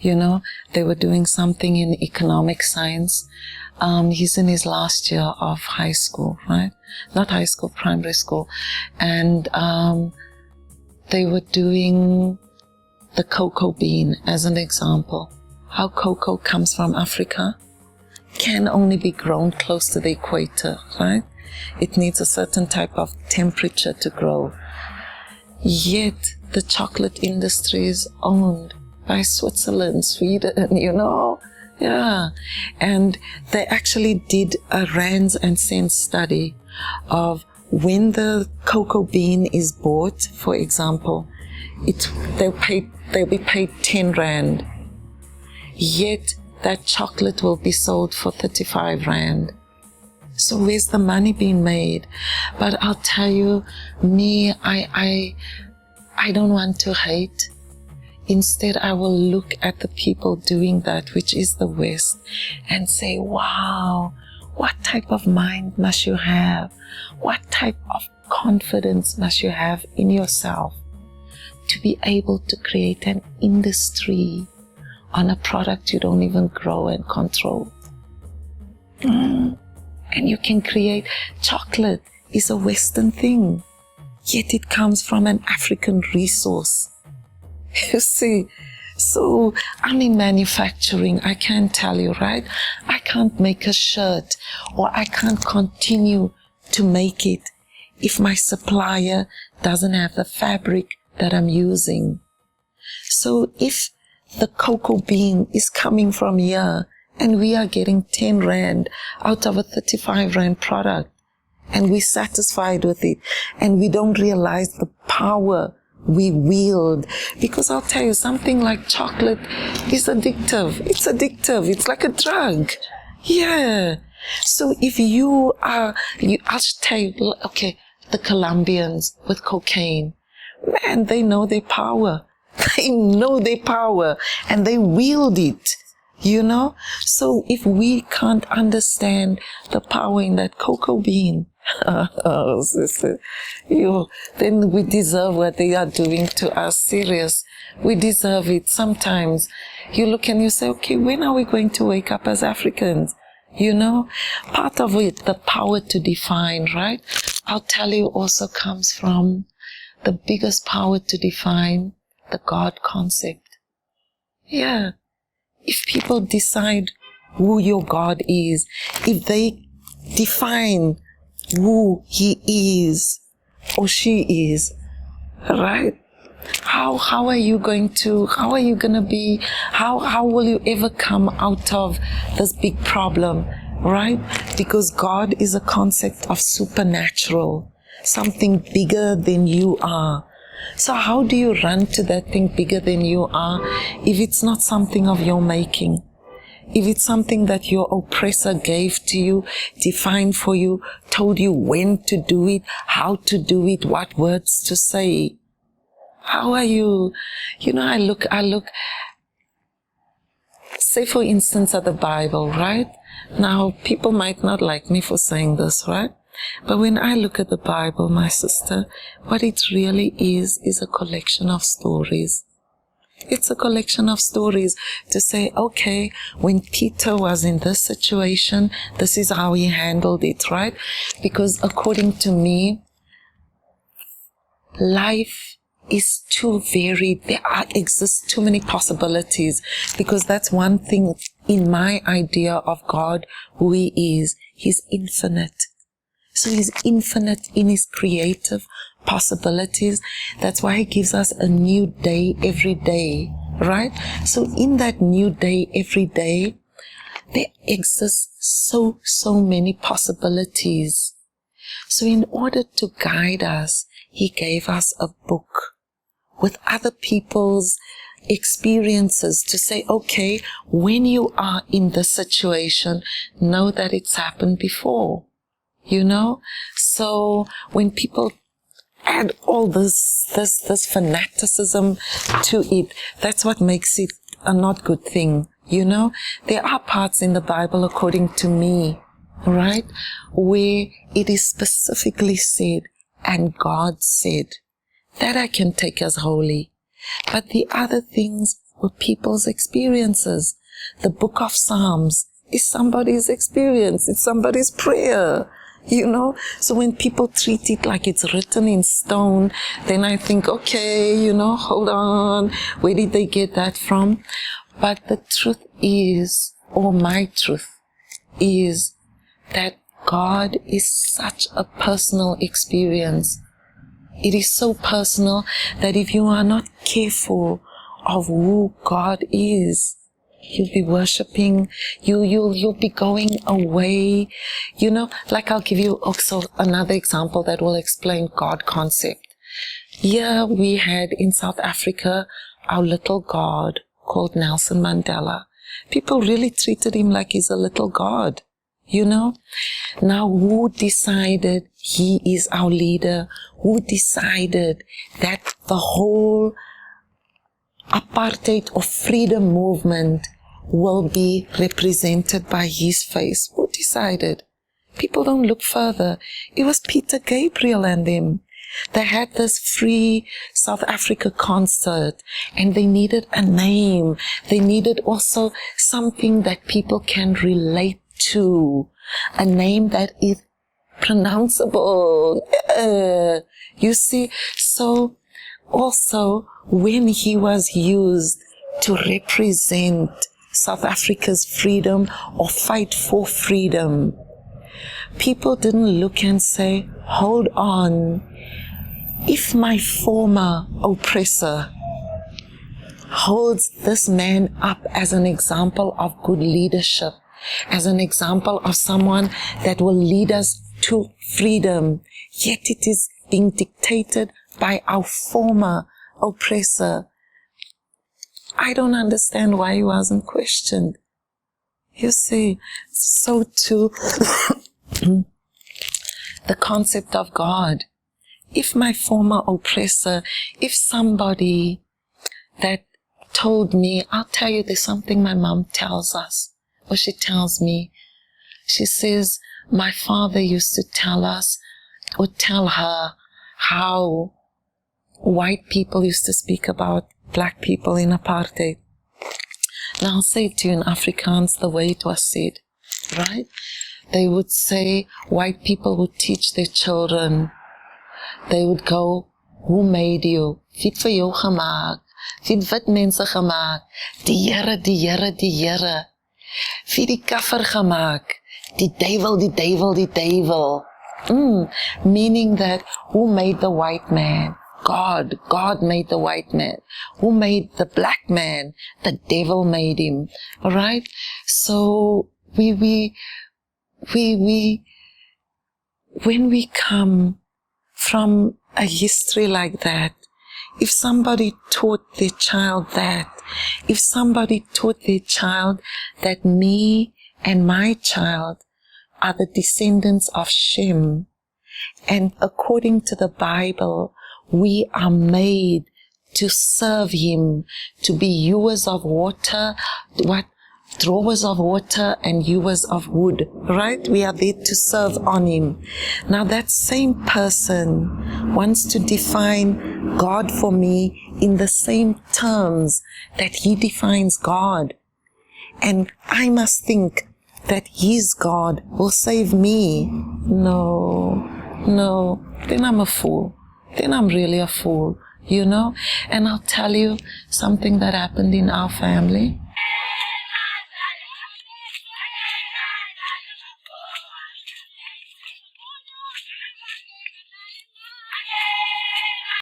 You know, they were doing something in economic science. He's in his last year of high school, right? Not high school, primary school. And they were doing the cocoa bean as an example. How cocoa comes from Africa can only be grown close to the equator, right? It needs a certain type of temperature to grow. Yet the chocolate industry is owned by Switzerland, Sweden, you know. Yeah. And they actually did a rands and cents study of when the cocoa bean is bought, for example, they'll be paid 10 rand. Yet that chocolate will be sold for 35 rand. So where's the money being made? But I'll tell you, me, I don't want to hate. Instead, I will look at the people doing that, which is the West, and say, wow, what type of mind must you have? What type of confidence must you have in yourself to be able to create an industry on a product you don't even grow and control? And you can create chocolate is a Western thing, yet it comes from an African resource. You see, so I'm in manufacturing. I can't tell you, right? I can't make a shirt, or I can't continue to make it if my supplier doesn't have the fabric that I'm using. So if the cocoa bean is coming from here and we are getting 10 rand out of a 35 rand product, and we're satisfied with it, and we don't realize the power we wield, because I'll tell you, something like chocolate is addictive. It's addictive. It's like a drug. Yeah. So if I'll tell you, okay, the Colombians with cocaine, man, they know their power. They know their power and they wield it, you know. So if we can't understand the power in that cocoa bean, oh, sister, then we deserve what they are doing to us. Serious. We deserve it. Sometimes you look and you say, okay, when are we going to wake up as Africans? You know, part of it, the power to define, right? I'll tell you, also comes from the biggest power to define, the God concept. Yeah. If people decide who your God is, if they define who he is or she is, right? How are you going to be, how will you ever come out of this big problem, right? Because God is a concept of supernatural, something bigger than you are. So how do you run to that thing bigger than you are if it's not something of your making? If it's something that your oppressor gave to you, defined for you, told you when to do it, how to do it, what words to say, how are you? You know, I look, say for instance at the Bible, right? Now, people might not like me for saying this, right? But when I look at the Bible, my sister, what it really is a collection of stories. It's a collection of stories to say, okay, when Peter was in this situation, this is how he handled it, right? Because according to me, life is too varied. There exist too many possibilities, because that's one thing in my idea of God, who he is. He's infinite. So he's infinite in his creative possibilities. That's why he gives us a new day every day, right? So in that new day every day, there exists so many possibilities. So in order to guide us, he gave us a book with other people's experiences to say, okay, when you are in this situation, know that it's happened before. You know, so when people add all this fanaticism to it, that's what makes it a not good thing. You know, there are parts in the Bible, according to me, right, where it is specifically said, and God said, that I can take as holy. But the other things were people's experiences. The book of Psalms is somebody's experience. It's somebody's prayer. So when people treat it like it's written in stone, then I think, okay, hold on, where did they get that from? But the truth is, or my truth is, that God is such a personal experience. It is so personal that if you are not careful of who God is, you'll be worshipping, you'll be going away. Like I'll give you also another example that will explain God concept. Here we had in South Africa our little God called Nelson Mandela. People really treated him like he's a little God, Now who decided he is our leader? Who decided that the whole apartheid or freedom movement will be represented by his face? Who decided? People don't look further. It was Peter Gabriel and them. They had this free South Africa concert and they needed a name. They needed also something that people can relate to. A name that is pronounceable. You see, so also when he was used to represent South Africa's freedom or fight for freedom, people didn't look and say, hold on, if my former oppressor holds this man up as an example of good leadership, as an example of someone that will lead us to freedom, yet it is being dictated by our former oppressor, I don't understand why he wasn't questioned. You see, so too, the concept of God. If my former oppressor, if somebody that told me, I'll tell you, there's something my mom tells us, or she tells me, she says, my father used to tell us, or tell her, how white people used to speak about black people in apartheid. Now I'll say it to you in Afrikaans the way it was said, right? They would say, white people would teach their children, they would go, who made you? Wie het vir jou gemaak? Wie het wit mense gemaak? Die Here, die Here, die Here. Wie die kaffer gemaak? Die duivel, die duivel, die duivel. Meaning that, who made the white man? God. God made the white man. Who made the black man? The devil made him. Alright? So, when we come from a history like that, if somebody taught their child that, if somebody taught their child that me and my child are the descendants of Shem, and according to the Bible, we are made to serve him, to be hewers of water, drawers of water and hewers of wood, right? We are there to serve on him. Now that same person wants to define God for me in the same terms that he defines God. And I must think that his God will save me. No, then I'm a fool. Then I'm really a fool, And I'll tell you something that happened in our family.